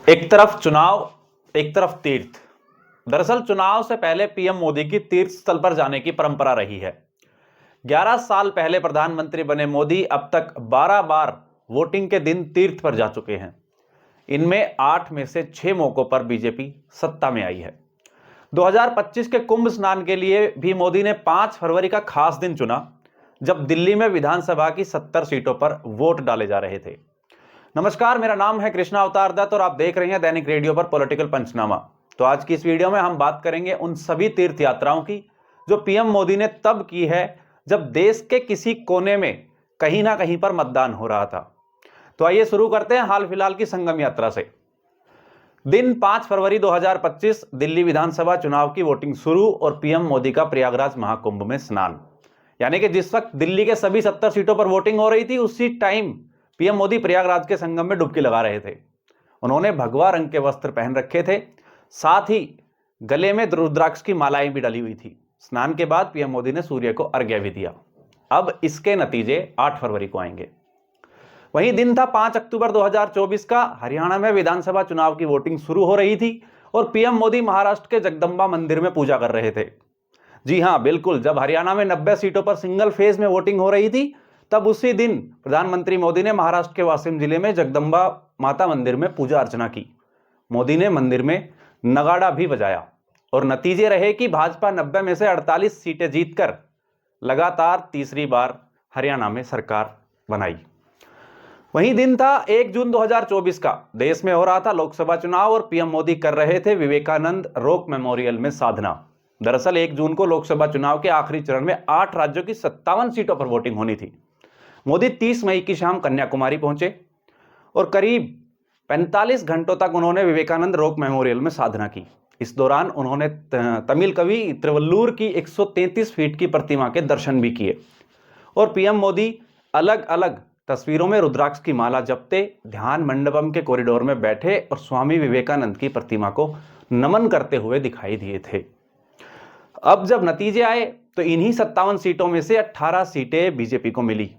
एक तरफ चुनाव, एक तरफ तीर्थ। दरअसल चुनाव से पहले पीएम मोदी की तीर्थ स्थल पर जाने की परंपरा रही है। 11 साल पहले प्रधानमंत्री बने मोदी अब तक 12 बार वोटिंग के दिन तीर्थ पर जा चुके हैं। इनमें 8 में से 6 मौकों पर बीजेपी सत्ता में आई है। 2025 के कुंभ स्नान के लिए भी मोदी ने 5 फरवरी का खास दिन चुना, जब दिल्ली में विधानसभा की 70 सीटों पर वोट डाले जा रहे थे। नमस्कार, मेरा नाम है कृष्णा अवतार दत्त और आप देख रहे हैं दैनिक रेडियो पर पॉलिटिकल पंचनामा। तो आज की इस वीडियो में हम बात करेंगे उन सभी तीर्थ यात्राओं की जो पीएम मोदी ने तब की है जब देश के किसी कोने में कहीं ना कहीं पर मतदान हो रहा था। तो आइए शुरू करते हैं हाल फिलहाल की संगम यात्रा से। दिन 5 फरवरी 2025 दिल्ली विधानसभा चुनाव की वोटिंग शुरू और पीएम मोदी का प्रयागराज महाकुंभ में स्नान। यानी कि जिस वक्त दिल्ली के सभी 70 सीटों पर वोटिंग हो रही थी, उसी टाइम पीएम मोदी प्रयागराज के संगम में डुबकी लगा रहे थे। उन्होंने भगवा रंग के वस्त्र पहन रखे थे, साथ ही गले में रुद्राक्ष की मालाएं भी डली हुई थी। स्नान के बाद पीएम मोदी ने सूर्य को अर्घ्य भी दिया। अब इसके नतीजे 8 फरवरी को आएंगे। वहीं दिन था 5 अक्टूबर 2024 का। हरियाणा में विधानसभा चुनाव की वोटिंग शुरू हो रही थी और पीएम मोदी महाराष्ट्र के जगदंबा मंदिर में पूजा कर रहे थे। जी हां, बिल्कुल, जब हरियाणा में 90 सीटों पर सिंगल फेज में वोटिंग हो रही थी, तब उसी दिन प्रधानमंत्री मोदी ने महाराष्ट्र के वाशिम जिले में जगदंबा माता मंदिर में पूजा अर्चना की। मोदी ने मंदिर में नगाड़ा भी बजाया और नतीजे रहे कि भाजपा 90 में से 48 सीटें जीतकर लगातार तीसरी बार हरियाणा में सरकार बनाई। वहीं दिन था 1 जून 2024 का। देश में हो रहा था लोकसभा चुनाव और पीएम मोदी कर रहे थे विवेकानंद रॉक मेमोरियल में साधना। दरअसल 1 जून को लोकसभा चुनाव के आखिरी चरण में 8 राज्यों की 57 सीटों पर वोटिंग होनी थी। मोदी 30 मई की शाम कन्याकुमारी पहुंचे और करीब 45 घंटों तक उन्होंने विवेकानंद रॉक मेमोरियल में साधना की। इस दौरान उन्होंने तमिल कवि तिरुवल्लुर की 133 फीट की प्रतिमा के दर्शन भी किए और पीएम मोदी अलग अलग तस्वीरों में रुद्राक्ष की माला जपते ध्यान मंडपम के कॉरिडोर में बैठे और स्वामी विवेकानंद की प्रतिमा को नमन करते हुए दिखाई दिए थे। अब जब नतीजे आए तो इन्हीं 57 सीटों में से 18 सीटें बीजेपी को मिली।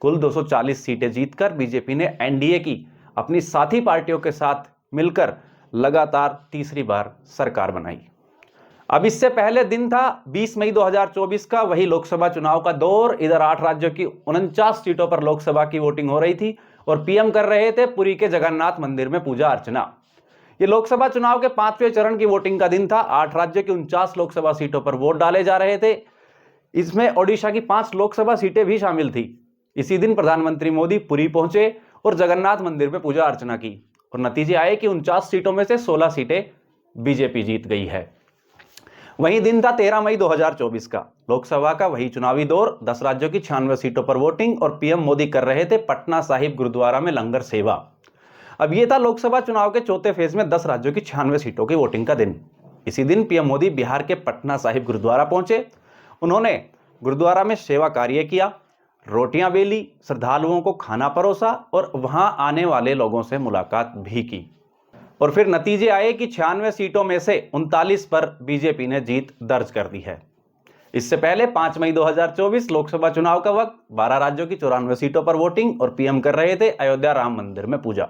कुल 240 सीटें जीतकर बीजेपी ने एनडीए की अपनी साथी पार्टियों के साथ मिलकर लगातार तीसरी बार सरकार बनाई। अब इससे पहले दिन था 20 मई 2024 का। वही लोकसभा चुनाव का दौर। इधर 8 राज्यों की 49 सीटों पर लोकसभा की वोटिंग हो रही थी और पीएम कर रहे थे पुरी के जगन्नाथ मंदिर में पूजा अर्चना। ये लोकसभा चुनाव के 5वें चरण की वोटिंग का दिन था। 8 राज्यों की 49 लोकसभा सीटों पर वोट डाले जा रहे थे। इसमें ओडिशा की 5 लोकसभा सीटें भी शामिल थी। इसी दिन प्रधानमंत्री मोदी पुरी पहुंचे और जगन्नाथ मंदिर में पूजा अर्चना की और नतीजे आए कि 49 सीटों में से 16 सीटें बीजेपी जीत गई है। वहीं दिन था 13 मई 2024 का। लोकसभा का वही चुनावी दौर। 10 राज्यों की 96 सीटों पर वोटिंग और पीएम मोदी कर रहे थे पटना साहिब गुरुद्वारा में लंगर सेवा। अब यह था लोकसभा चुनाव के चौथे फेज में 10 राज्यों की 96 सीटों की वोटिंग का दिन। इसी दिन पीएम मोदी बिहार के पटना साहिब गुरुद्वारा पहुंचे। उन्होंने गुरुद्वारा में सेवा कार्य किया, रोटियां बेली, श्रद्धालुओं को खाना परोसा और वहां आने वाले लोगों से मुलाकात भी की। और फिर नतीजे आए कि 96 सीटों में से 39 पर बीजेपी ने जीत दर्ज कर दी है। इससे पहले 5 मई 2024 लोकसभा चुनाव का वक्त। 12 राज्यों की 94 सीटों पर वोटिंग और पीएम कर रहे थे अयोध्या राम मंदिर में पूजा।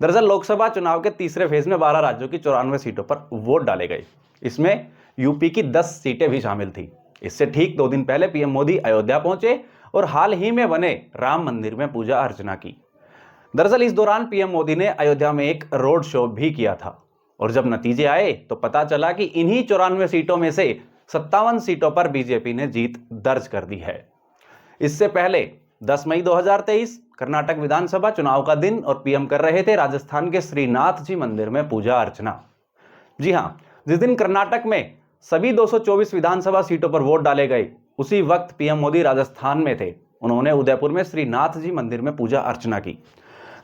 दरअसल लोकसभा चुनाव के तीसरे फेज में 12 राज्यों की 94 सीटों पर वोट डाले गए। इसमें यूपी की 10 सीटें भी शामिल थी। इससे ठीक 2 दिन पहले पीएम मोदी अयोध्या पहुंचे और हाल ही में बने राम मंदिर में पूजा अर्चना की। दरअसल इस दौरान पीएम मोदी ने अयोध्या में एक रोड शो भी किया था और जब नतीजे आए तो पता चला कि इन्हीं 94 सीटों में से 57 सीटों पर बीजेपी ने जीत दर्ज कर दी है। इससे पहले 10 मई 2023 कर्नाटक विधानसभा चुनाव का दिन और पीएम कर रहे थे राजस्थान के श्रीनाथ जी मंदिर में पूजा अर्चना। जी हां, जिस दिन कर्नाटक में सभी 224 विधानसभा सीटों पर वोट डाले गए, उसी वक्त पीएम मोदी राजस्थान में थे। उन्होंने उदयपुर में श्रीनाथ जी मंदिर में पूजा अर्चना की।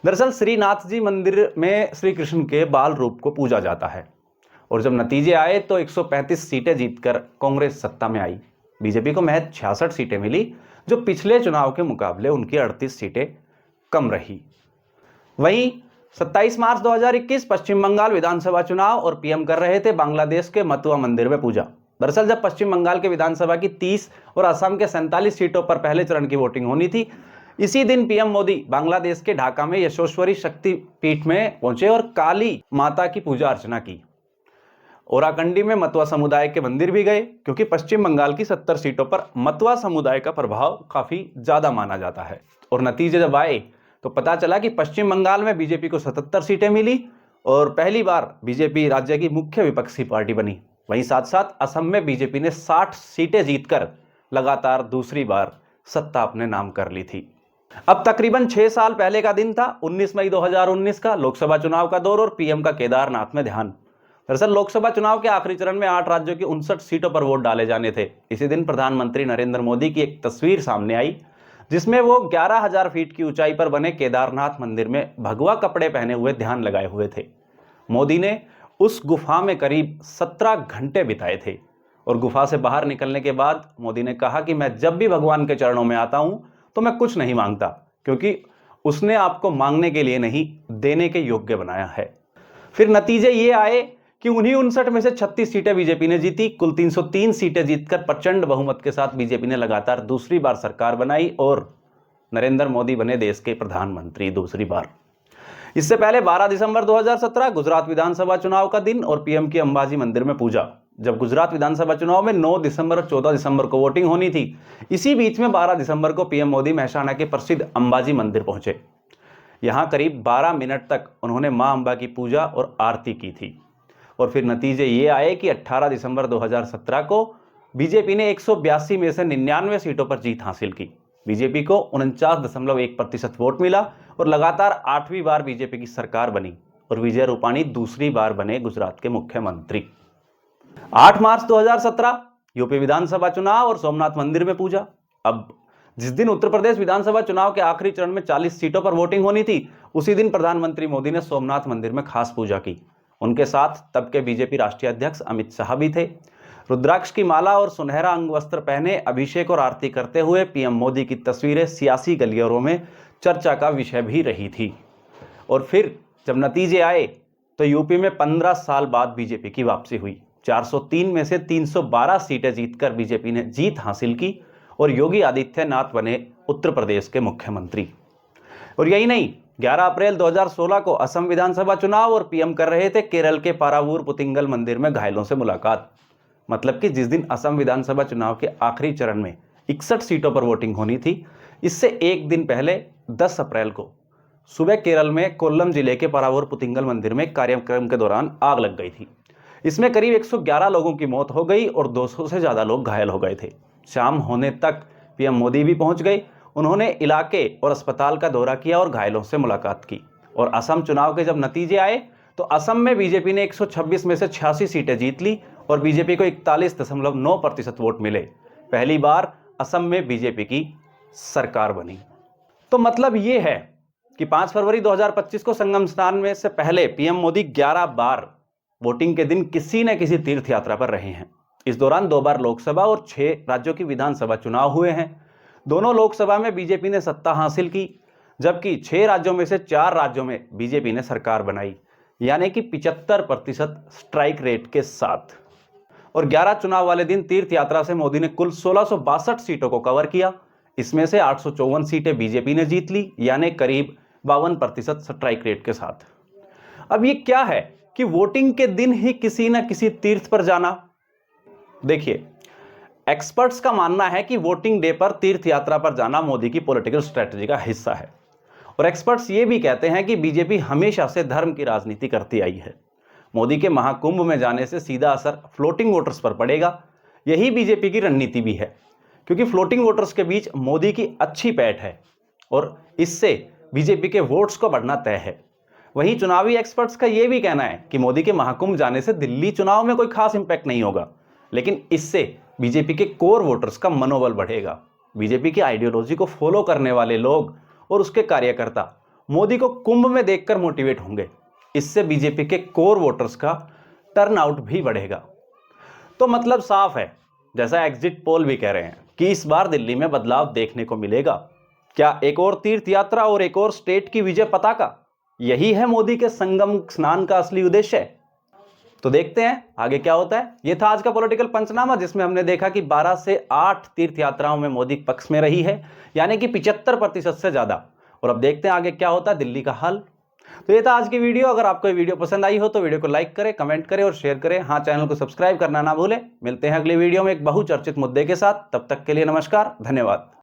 दरअसल श्रीनाथ जी मंदिर में श्री कृष्ण के बाल रूप को पूजा जाता है और जब नतीजे आए तो 135 सीटें जीतकर कांग्रेस सत्ता में आई। बीजेपी को महज 66 सीटें मिली, जो पिछले चुनाव के मुकाबले उनकी 38 सीटें कम रही। वहीं 27 मार्च 2021 पश्चिम बंगाल विधानसभा चुनाव और पीएम कर रहे थे बांग्लादेश के मतुआ मंदिर में पूजा। दरअसल जब पश्चिम बंगाल के विधानसभा की 30 और असम के 47 सीटों पर पहले चरण की वोटिंग होनी थी, इसी दिन पीएम मोदी बांग्लादेश के ढाका में यशोश्वरी शक्ति पीठ में पहुंचे और काली माता की पूजा अर्चना की। ओराकंडी में मतवा समुदाय के मंदिर भी गए, क्योंकि पश्चिम बंगाल की 70 सीटों पर मतवा समुदाय का प्रभाव काफी ज्यादा माना जाता है। और नतीजे जब आए तो पता चला कि पश्चिम बंगाल में बीजेपी को 77 सीटें मिली और पहली बार बीजेपी राज्य की मुख्य विपक्षी पार्टी बनी। वहीं साथ साथ असम में बीजेपी ने 60 सीटें जीतकर लगातार दूसरी बार सत्ता अपने नाम कर ली थी। अब तकरीबन 6 साल पहले का दिन था, 19 मई 2019 का लोकसभा चुनाव का दौर और पीएम का केदारनाथ में ध्यान। दरअसल लोकसभा चुनाव के आखिरी चरण में 8 राज्यों की 59 सीटों पर वोट डाले जाने थे। इसी दिन प्रधानमंत्री नरेंद्र मोदी की एक तस्वीर सामने आई, जिसमें वो 11,000 फीट की ऊंचाई पर बने केदारनाथ मंदिर में भगवा कपड़े पहने हुए ध्यान लगाए हुए थे। मोदी ने उस गुफा में करीब 17 घंटे बिताए थे और गुफा से बाहर निकलने के बाद मोदी ने कहा कि मैं जब भी भगवान के चरणों में आता हूं तो मैं कुछ नहीं मांगता, क्योंकि उसने आपको मांगने के लिए नहीं, देने के योग्य बनाया है। फिर नतीजे ये आए कि उन्हीं 59 में से 36 सीटें बीजेपी ने जीती। कुल 303 सीटें जीतकर प्रचंड बहुमत के साथ बीजेपी ने लगातार दूसरी बार सरकार बनाई और नरेंद्र मोदी बने देश के प्रधानमंत्री दूसरी बार। इससे पहले 12 दिसंबर 2017 गुजरात विधानसभा चुनाव का दिन और पीएम की अंबाजी मंदिर में पूजा। जब गुजरात विधानसभा चुनाव में 9 दिसंबर और 14 दिसंबर को वोटिंग होनी थी, इसी बीच में 12 दिसंबर को पीएम मोदी महसाणा के प्रसिद्ध अंबाजी मंदिर पहुंचे। यहां करीब 12 मिनट तक उन्होंने मां अंबा की पूजा और आरती की थी। और फिर नतीजे ये आए कि 18 दिसंबर 2017 को बीजेपी ने 182 में से 99 सीटों पर जीत हासिल की। बीजेपी को 49.1% वोट मिला और लगातार 8वीं बार बीजेपी की सरकार बनी और विजय रूपाणी दूसरी बार बने गुजरात के मुख्यमंत्री। 8 मार्च 2017 यूपी विधानसभा चुनाव और सोमनाथ मंदिर में पूजा। अब जिस दिन उत्तर प्रदेश विधानसभा चुनाव के आखिरी चरण में 40 सीटों पर वोटिंग होनी थी, उसी दिन प्रधानमंत्री मोदी ने सोमनाथ मंदिर में खास पूजा की। उनके साथ तब के बीजेपी राष्ट्रीय अध्यक्ष अमित शाह भी थे। रुद्राक्ष की माला और सुनहरा अंगवस्त्र पहने अभिषेक और आरती करते हुए पीएम मोदी की तस्वीरें सियासी गलियारों में चर्चा का विषय भी रही थी। और फिर जब नतीजे आए तो यूपी में 15 साल बाद बीजेपी की वापसी हुई। 403 में से 312 सीटें जीतकर बीजेपी ने जीत हासिल की और योगी आदित्यनाथ बने उत्तर प्रदेश के मुख्यमंत्री। और यही नहीं, 11 अप्रैल 2016 को असम विधानसभा चुनाव और पीएम कर रहे थे केरल के पारावूर पुतिंगल मंदिर में घायलों से मुलाकात। मतलब कि जिस दिन असम विधानसभा चुनाव के आखिरी चरण में 61 सीटों पर वोटिंग होनी थी, इससे एक दिन पहले 10 अप्रैल को सुबह केरल में कोल्लम जिले के पारावूर पुतिंगल मंदिर में कार्यक्रम के दौरान आग लग गई थी। इसमें करीब 111 लोगों की मौत हो गई और 200 से ज्यादा लोग घायल हो गए थे। शाम होने तक पीएम मोदी भी पहुंच गए। उन्होंने इलाके और अस्पताल का दौरा किया और घायलों से मुलाकात की। और असम चुनाव के जब नतीजे आए तो असम में बीजेपी ने 126 में से 86 सीटें जीत ली और बीजेपी को 41.9% वोट मिले। पहली बार असम में बीजेपी की सरकार बनी। तो मतलब ये है कि 5 फरवरी 2025 को संगम स्नान में से पहले पीएम मोदी 11 बार वोटिंग के दिन किसी न किसी तीर्थ यात्रा पर रहे हैं। इस दौरान 2 बार लोकसभा और 6 राज्यों की विधानसभा चुनाव हुए हैं। दोनों लोकसभा में बीजेपी ने सत्ता हासिल की, जबकि 6 राज्यों में से 4 राज्यों में बीजेपी ने सरकार बनाई, यानी कि 75% स्ट्राइक रेट के साथ। और 11 चुनाव वाले दिन तीर्थ यात्रा से मोदी ने कुल 1662 सीटों को कवर किया। इसमें से 854 सीटें बीजेपी ने जीत ली, यानी करीब 52% स्ट्राइक रेट के साथ। अब ये क्या है कि वोटिंग के दिन ही किसी न किसी तीर्थ पर जाना। देखिए, एक्सपर्ट्स का मानना है कि वोटिंग डे पर तीर्थ यात्रा पर जाना मोदी की पॉलिटिकल स्ट्रेटजी का हिस्सा है। और एक्सपर्ट्स ये भी कहते हैं कि बीजेपी हमेशा से धर्म की राजनीति करती आई है। मोदी के महाकुंभ में जाने से सीधा असर फ्लोटिंग वोटर्स पर पड़ेगा। यही बीजेपी की रणनीति भी है, क्योंकि फ्लोटिंग वोटर्स के बीच मोदी की अच्छी पैठ है और इससे बीजेपी के वोट्स को बढ़ना तय है। वहीं चुनावी एक्सपर्ट्स का यह भी कहना है कि मोदी के महाकुंभ जाने से दिल्ली चुनाव में कोई खास इंपैक्ट नहीं होगा, लेकिन इससे बीजेपी के कोर वोटर्स का मनोबल बढ़ेगा। बीजेपी की आइडियोलॉजी को फॉलो करने वाले लोग और उसके कार्यकर्ता मोदी को कुंभ में देखकर मोटिवेट होंगे। इससे बीजेपी के कोर वोटर्स का टर्नआउट भी बढ़ेगा। तो मतलब साफ है, जैसा एग्जिट पोल भी कह रहे हैं, कि इस बार दिल्ली में बदलाव देखने को मिलेगा। क्या एक और तीर्थ यात्रा और एक और स्टेट की विजय पताका, यही है मोदी के संगम स्नान का असली उद्देश्य? तो देखते हैं आगे क्या होता है। यह था आज का पॉलिटिकल पंचनामा, जिसमें हमने देखा कि 12 से 8 तीर्थ यात्राओं में मोदी पक्ष में रही है, यानी कि 75% से ज्यादा। और अब देखते हैं आगे क्या होता है दिल्ली का हाल। तो ये था आज की वीडियो। अगर आपको ये वीडियो पसंद आई हो तो वीडियो को लाइक करें, कमेंट करें और शेयर करें। हाँ, चैनल को सब्सक्राइब करना ना भूलें। मिलते हैं अगली वीडियो में एक बहुचर्चित मुद्दे के साथ। तब तक के लिए नमस्कार, धन्यवाद।